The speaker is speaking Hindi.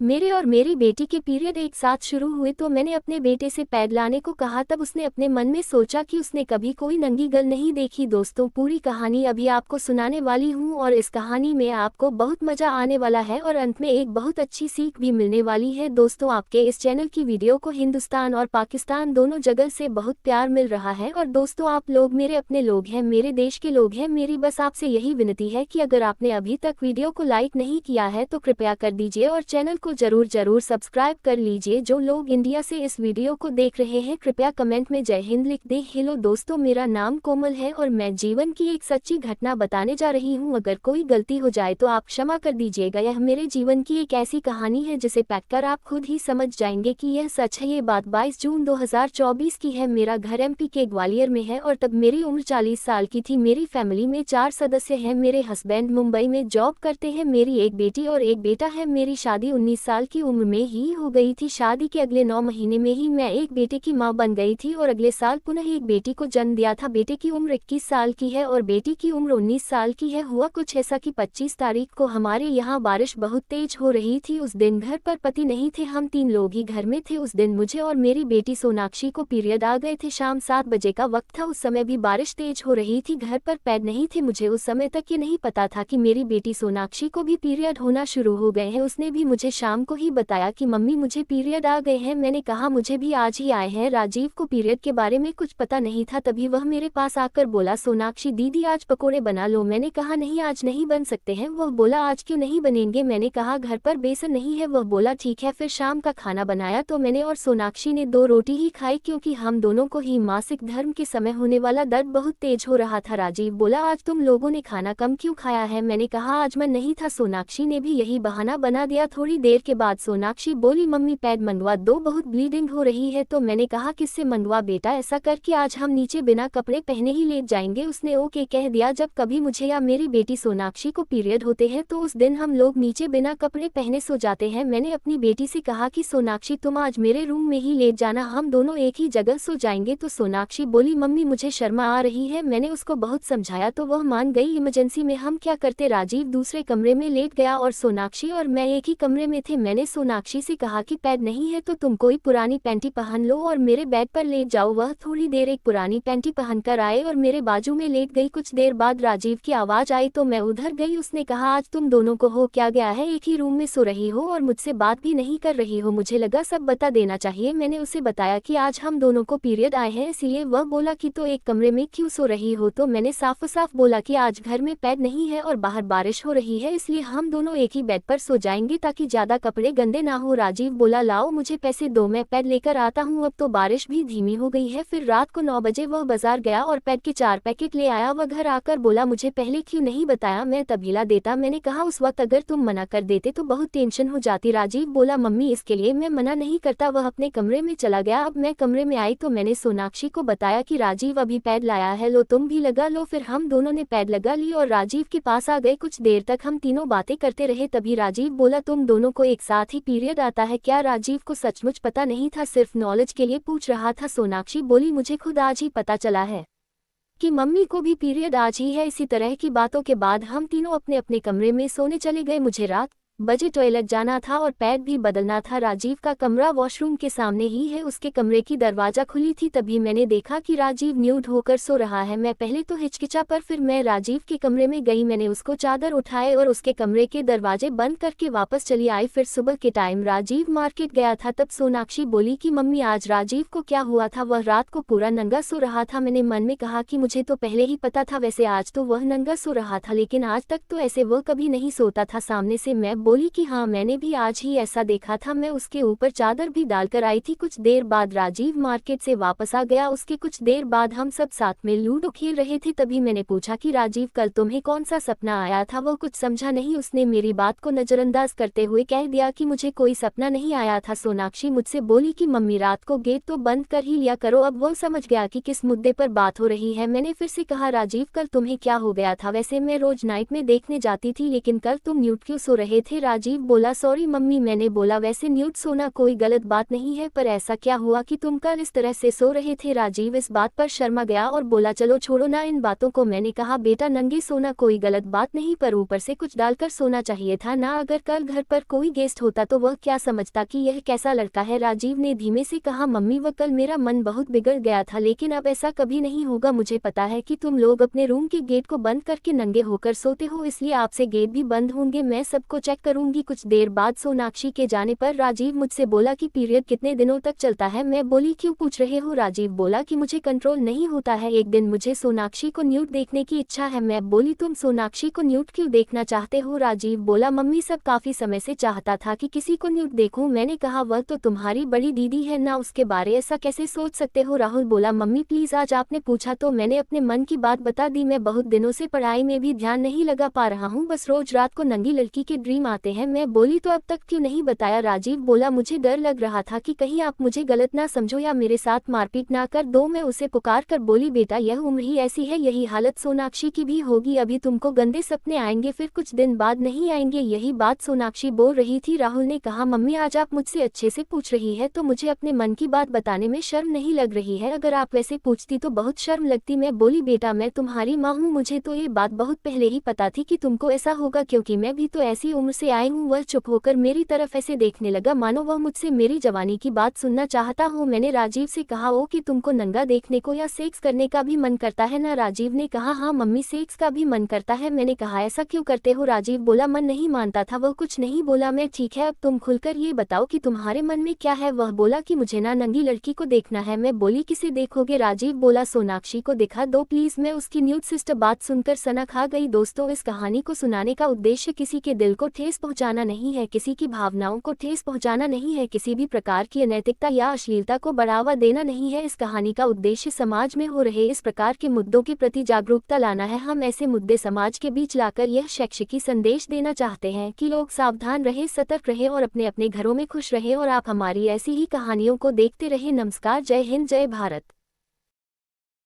मेरे और मेरी बेटी के पीरियड एक साथ शुरू हुए तो मैंने अपने बेटे से पैड लाने को कहा। तब उसने अपने मन में सोचा कि उसने कभी कोई नंगी गर्ल नहीं देखी। दोस्तों, पूरी कहानी अभी आपको सुनाने वाली हूँ और इस कहानी में आपको बहुत मजा आने वाला है और अंत में एक बहुत अच्छी सीख भी मिलने वाली है। दोस्तों, आपके इस चैनल की वीडियो को हिंदुस्तान और पाकिस्तान दोनों जगह से बहुत प्यार मिल रहा है और दोस्तों, आप लोग मेरे अपने लोग हैं, मेरे देश के लोग हैं। मेरी बस आपसे यही विनती है कि अगर आपने अभी तक वीडियो को लाइक नहीं किया है तो कृपया कर दीजिए और चैनल को जरूर सब्सक्राइब कर लीजिए। जो लोग इंडिया से इस वीडियो को देख रहे हैं कृपया कमेंट में जय हिंद लिख दें। हेलो दोस्तों, मेरा नाम कोमल है और मैं जीवन की एक सच्ची घटना बताने जा रही हूं। अगर कोई गलती हो जाए तो आप क्षमा कर दीजिएगा। यह मेरे जीवन की एक ऐसी कहानी है जिसे पढ़कर आप खुद ही समझ जाएंगे कि यह सच है। ये बात 22 जून 2024 की है। मेरा घर एमपी के ग्वालियर में है और तब मेरी उम्र 40 साल की थी। मेरी फैमिली में 4 सदस्य हैं। मेरे हस्बैंड मुंबई में जॉब करते हैं। मेरी एक बेटी और एक बेटा है। मेरी शादी 19 साल की उम्र में ही हो गई थी। शादी के अगले 9 महीने में ही मैं एक बेटे की मां बन गई थी और अगले साल पुनः एक बेटी को जन्म दिया था। बेटे की उम्र 21 साल की है और बेटी की उम्र 19 साल की है। हुआ कुछ ऐसा कि 25 तारीख को हमारे यहाँ बारिश बहुत तेज हो रही थी। उस दिन घर पर पति नहीं थे, हम 3 लोग ही घर में थे। उस दिन मुझे और मेरी बेटी सोनाक्षी को पीरियड आ गए थे। शाम 7 बजे का वक्त था। उस समय भी बारिश तेज हो रही थी। घर पर पैड नहीं थे। मुझे उस समय तक ये नहीं पता था कि मेरी बेटी सोनाक्षी को भी पीरियड होना शुरू हो गए हैं। उसने भी मुझे शाम को ही बताया कि मम्मी मुझे पीरियड आ गए हैं। मैंने कहा मुझे भी आज ही आए हैं। राजीव को पीरियड के बारे में कुछ पता नहीं था। तभी वह मेरे पास आकर बोला, सोनाक्षी दीदी आज पकोड़े बना लो। मैंने कहा नहीं, आज नहीं बन सकते हैं। वह बोला आज क्यों नहीं बनेंगे? मैंने कहा घर पर बेसन नहीं है। वह बोला ठीक है। फिर शाम का खाना बनाया तो मैंने और सोनाक्षी ने 2 रोटी ही खाई क्योंकि हम दोनों को ही मासिक धर्म के समय होने वाला दर्द बहुत तेज हो रहा था। राजीव बोला आज तुम लोगों ने खाना कम क्यों खाया है? मैंने कहा आज मन नहीं था। सोनाक्षी ने भी यही बहाना बना दिया। थोड़ी देर के बाद सोनाक्षी बोली मम्मी पैड मंगवा दो, बहुत ब्लीडिंग हो रही है। तो मैंने कहा किससे मंगवा बेटा, ऐसा कर कि आज हम नीचे बिना कपड़े पहने ही लेट जाएंगे। उसने ओके कह दिया। जब कभी मुझे या मेरी बेटी सोनाक्षी को पीरियड होते हैं तो उस दिन हम लोग नीचे बिना कपड़े पहने सो जाते हैं। मैंने अपनी बेटी से कहा कि सोनाक्षी तुम आज मेरे रूम में ही लेट जाना, हम दोनों एक ही जगह सो जाएंगे। तो सोनाक्षी बोली मम्मी मुझे शर्मा आ रही है। मैंने उसको बहुत समझाया तो वह मान गई। इमरजेंसी में हम क्या करते, राजीव दूसरे कमरे में लेट गया और सोनाक्षी और मैं एक ही कमरे में थे। मैंने सोनाक्षी से कहा कि पैड नहीं है तो तुम कोई पुरानी पैंटी पहन लो और मेरे बेड पर लेट जाओ। वह थोड़ी देर एक पुरानी पैंटी पहनकर आए और मेरे बाजू में लेट गई। कुछ देर बाद राजीव की आवाज आई तो मैं उधर गई। उसने कहा आज तुम दोनों को हो क्या गया है, एक ही रूम में सो रही हो और मुझसे बात भी नहीं कर रही हो? मुझे लगा सब बता देना चाहिए। मैंने उसे बताया कि आज हम दोनों को पीरियड आए हैं इसलिए। वह बोला कि तो एक कमरे में क्यों सो रही हो? तो मैंने साफ साफ बोला कि आज घर में पैड नहीं है और बाहर बारिश हो रही है इसलिए हम दोनों एक ही बेड पर सो जाएंगे ताकि ज्यादा कपड़े गंदे ना हो। राजीव बोला लाओ मुझे पैसे दो, मैं पैड लेकर आता हूँ। अब तो बारिश भी धीमी हो गई है। फिर रात को 9 बजे वह बाजार गया और पैड के 4 पैकेट ले आया। वह घर आकर बोला मुझे पहले क्यों नहीं बताया, मैं तभी ला देता। मैंने कहा उस वक्त अगर तुम मना कर देते तो बहुत टेंशन हो जाती। राजीव बोला मम्मी इसके लिए मैं मना नहीं करता। वह अपने कमरे में चला गया। अब मैं कमरे में आई तो मैंने सोनाक्षी को बताया कि राजीव अभी पैड लाया है, लो तुम भी लगा लो। फिर हम दोनों ने पैड लगा ली और राजीव के पास आ गए। कुछ देर तक हम तीनों बातें करते रहे। तभी राजीव बोला तुम दोनों को एक साथ ही पीरियड आता है क्या? राजीव को सचमुच पता नहीं था, सिर्फ नॉलेज के लिए पूछ रहा था। सोनाक्षी बोली मुझे खुद आज ही पता चला है कि मम्मी को भी पीरियड आज ही है। इसी तरह की बातों के बाद हम तीनों अपने अपने कमरे में सोने चले गए। मुझे रात बजे टॉयलेट जाना था और पैड भी बदलना था। राजीव का कमरा वॉशरूम के सामने ही है। उसके कमरे की दरवाजा खुली थी। तभी मैंने देखा कि राजीव न्यूड होकर सो रहा है। मैं पहले तो हिचकिचा पर फिर मैं राजीव के कमरे में गई। मैंने उसको चादर उठाए और उसके कमरे के दरवाजे बंद करके वापस चली आई। फिर सुबह के टाइम राजीव मार्केट गया था। तब सोनाक्षी बोली कि मम्मी आज राजीव को क्या हुआ था, वह रात को पूरा नंगा सो रहा था। मैंने मन में कहा कि मुझे तो पहले ही पता था, वैसे आज तो वह नंगा सो रहा था लेकिन आज तक तो ऐसे वह कभी नहीं सोता था। सामने से मैं बोली कि हाँ मैंने भी आज ही ऐसा देखा था, मैं उसके ऊपर चादर भी डालकर आई थी। कुछ देर बाद राजीव मार्केट से वापस आ गया। उसके कुछ देर बाद हम सब साथ में लूडो खेल रहे थे। तभी मैंने पूछा कि राजीव कल तुम्हें कौन सा सपना आया था? वो कुछ समझा नहीं। उसने मेरी बात को नजरअंदाज करते हुए कह दिया कि मुझे कोई सपना नहीं आया था। सोनाक्षी मुझसे बोली कि मम्मी रात को गेट तो बंद कर ही लिया करो। अब वो समझ गया कि किस मुद्दे पर बात हो रही है। मैंने फिर से कहा राजीव कल तुम्हें क्या हो गया था? वैसे मैं रोज नाइट में देखने जाती थी लेकिन कल तुम न्यूड क्यों सो रहे थे? थे। राजीव बोला सॉरी मम्मी। मैंने बोला वैसे न्यूड सोना कोई गलत बात नहीं है, पर ऐसा क्या हुआ कि तुम कल इस तरह से सो रहे थे। राजीव इस बात पर शर्मा गया और बोला चलो छोड़ो ना इन बातों को। मैंने कहा बेटा नंगे सोना कोई गलत बात नहीं, पर ऊपर से कुछ डालकर सोना चाहिए था ना। अगर कल घर पर कोई गेस्ट होता तो वह क्या समझता कि यह कैसा लड़का है। राजीव ने धीमे से कहा मम्मी वह कल मेरा मन बहुत बिगड़ गया था, लेकिन अब ऐसा कभी नहीं होगा। मुझे पता है कि तुम लोग अपने रूम के गेट को बंद करके नंगे होकर सोते हो, इसलिए आपसे गेट भी बंद होंगे। मैं सबको चेक करूंगी। कुछ देर बाद सोनाक्षी के जाने पर राजीव मुझसे बोला कि पीरियड कितने दिनों तक चलता है। मैं बोली क्यों पूछ रहे हो। राजीव बोला कि मुझे कंट्रोल नहीं होता है। एक दिन मुझे सोनाक्षी को न्यूड देखने की इच्छा है। मैं बोली तुम सोनाक्षी को न्यूड क्यों देखना चाहते हो। राजीव बोला मम्मी सब काफी समय से चाहता था कि किसी को न्यूड देखूं। मैंने कहा वह तो तुम्हारी बड़ी दीदी है ना, उसके बारे ऐसा कैसे सोच सकते हो। राहुल बोला मम्मी प्लीज आज आपने पूछा तो मैंने अपने मन की बात बता दी। मैं बहुत दिनों से पढ़ाई में भी ध्यान नहीं लगा पा रहा हूँ, बस रोज रात को नंगी लड़की के ड्रीम आते हैं। मैं बोली तो अब तक क्यों नहीं बताया। राजीव बोला मुझे डर लग रहा था कि कहीं आप मुझे गलत ना समझो या मेरे साथ मारपीट ना कर दो। मैं उसे पुकार कर बोली बेटा यह उम्र ही ऐसी है, यही हालत सोनाक्षी की भी होगी। अभी तुमको गंदे सपने आएंगे, फिर कुछ दिन बाद नहीं आएंगे। यही बात सोनाक्षी बोल रही थी। राहुल ने कहा मम्मी आज आप मुझसे अच्छे से पूछ रही है तो मुझे अपने मन की बात बताने में शर्म नहीं लग रही है। अगर आप वैसे पूछती तो बहुत शर्म लगती। मैं बोली बेटा मैं तुम्हारी माँ हूँ, मुझे तो ये बात बहुत पहले ही पता थी कि तुमको ऐसा होगा, क्योंकि मैं भी तो ऐसी उम्र से आई हूँ। वह चुप होकर मेरी तरफ ऐसे देखने लगा मानो वह मुझसे मेरी जवानी की बात सुनना चाहता हो। मैंने राजीव से कहा ओ कि तुमको नंगा देखने को या सेक्स करने का भी मन करता है ना। राजीव ने कहा हाँ मम्मी सेक्स का भी मन करता है। मैंने कहा ऐसा क्यों करते हो। राजीव बोला मन नहीं मानता था। वह कुछ नहीं बोला। मैं ठीक है अब तुम खुलकर ये बताओ कि तुम्हारे मन में क्या है। वह बोला कि मुझे ना नंगी लड़की को देखना है। मैं बोली किसे देखोगे। राजीव बोला सोनाक्षी को दिखा दो प्लीज। मैं उसकी न्यूड सिस्टर बात सुनकर सनक खा गई। दोस्तों इस कहानी को सुनाने का उद्देश्य किसी के दिल को ठेस पहुंचाना नहीं है, किसी की भावनाओं को ठेस पहुंचाना नहीं है, किसी भी प्रकार की अनैतिकता या अश्लीलता को बढ़ावा देना नहीं है। इस कहानी का उद्देश्य समाज में हो रहे इस प्रकार के मुद्दों के प्रति जागरूकता लाना है। हम ऐसे मुद्दे समाज के बीच लाकर यह शैक्षिकी संदेश देना चाहते हैं कि लोग सावधान रहे, सतर्क रहे और अपने अपने घरों में खुश रहे। और आप हमारी ऐसी ही कहानियों को देखते रहे। नमस्कार, जय हिंद, जय भारत।